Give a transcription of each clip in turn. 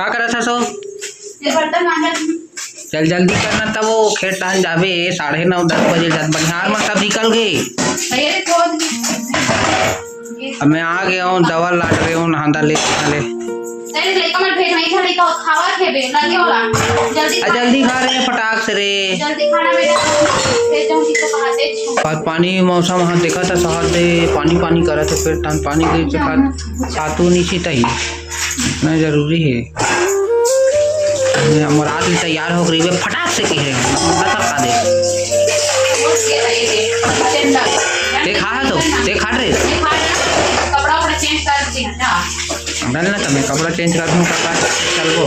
का करत हसो? ये बर्तन मांजा चल जल्दी करना तब वो खेत टान जाबे 9:30 10 बजे जात बनिहार में सब निकल गए। भैया खोद अब मैं आ गया हूँ दवा लाट रहे हूँ नहादा ले तेरे लेका मत भेज नहीं था लेका खावा खेबे लगे होला जल्दी खा रहे हैं फटाक से रे जल्दी खाना बेटा भेज जाऊं किसको पकाते छो और पानी मौसम हाँ देखा था शहर दे पानी पानी करा था फिर टान पानी दे चखा सातु नीचे तही ना जरूरी है मुराद भी तैयार हो गई फटाक से की है खा दे देखा है तो देखा रे कपड़ा वपड़ा चेंज कर दी ना डालना तो मैं कपड़ा चेंज कर दूँ चल वो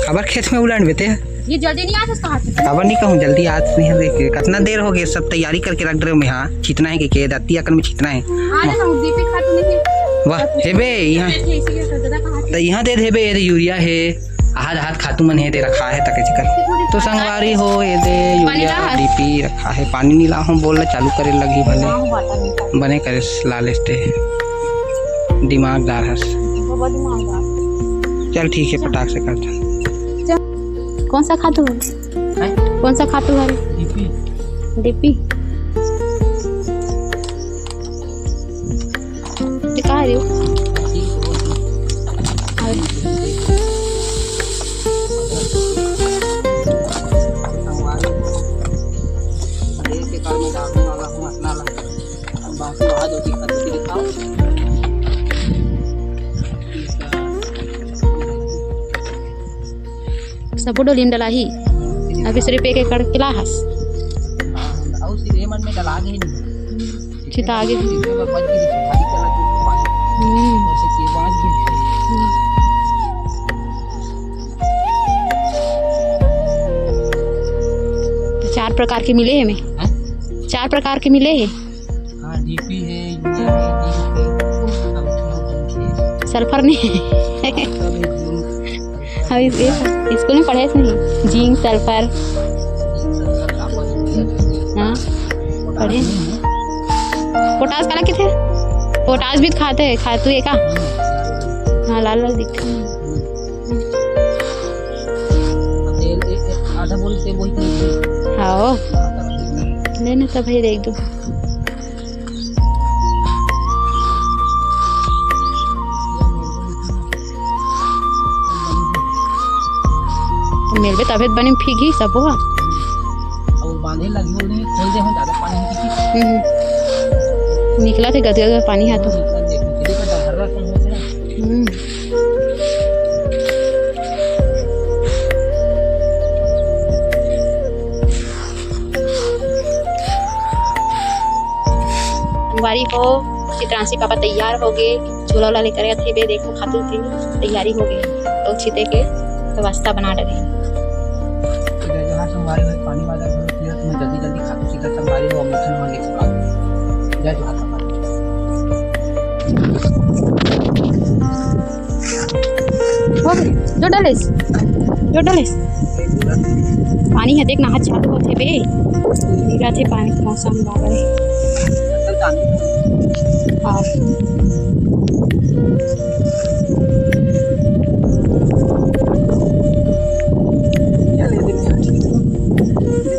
खबर खेत में उलान बेते ये जल्दी नहीं आता कहाँ से खबर नहीं कहूँ जल्दी आज नहीं है देख कितना देर हो गया सब तैयारी करके रख रहे हो यहाँ छितना है कि दाती अकन में छितना है वाह हे बे यहाँ तो यहाँ दे बे यूरिया है हाथ हाथ खातू मन है दे रखा है तक चिकन तो संगवारी हो ये दे यूरिया डीपी रखा है पानी नीला हूँ बोलना चालू करे लगी भले बने करे लालेस्टे दिमागदार हस चल ठीक है पटाख से करता कौन सा खातू है कौन सा खातू है डीपी दिखा रही हो सब डोलीम डला ही अभी सिर्फ पे के कड़ किला हस और सीधे मन में डला दे चिता आगे तो 4 प्रकार के मिले हैं हमें 4 प्रकार के मिले हैं हाँ डीपी है यूरिया है सल्फर नहीं हम स्कूल में पढ़े नहीं जिंक सल्फर हाँ पढ़े पोटास काला किथे पोटास भी खाते हैं खातू है का हाँ लाल लाल दिखते हैं आधा बोलते वही हाँ लेना तब ही देख दो मेरे भी तबियत बनी फीगी सब हुआ और बांधे लगी हो नहीं खोल दे हम ज्यादा पानी निकला थे गदगद में पानी है तो बारी हो चित्रांशी पापा तैयार हो गए झोला वाला लेकर थे बे देखो खातू की तैयारी हो गई तो छिते के व्यवस्था बना डले पानी वाला मैं जल्दी जल्दी खातू सीखा संभाली वो मिशन वाले जय जो डलेस पानी है देखना हाथ चालू होते बे गिरा थे पानी मौसम बाबरे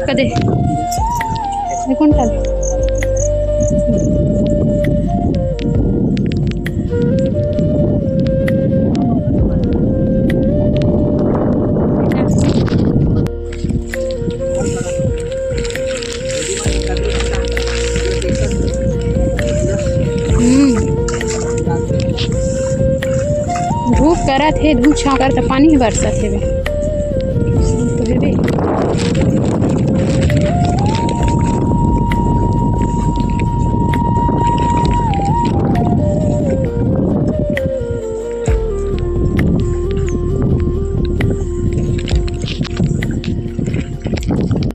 कदे कुंटल धूप करा थे धूप छाकर तो पानी ही बरसा थे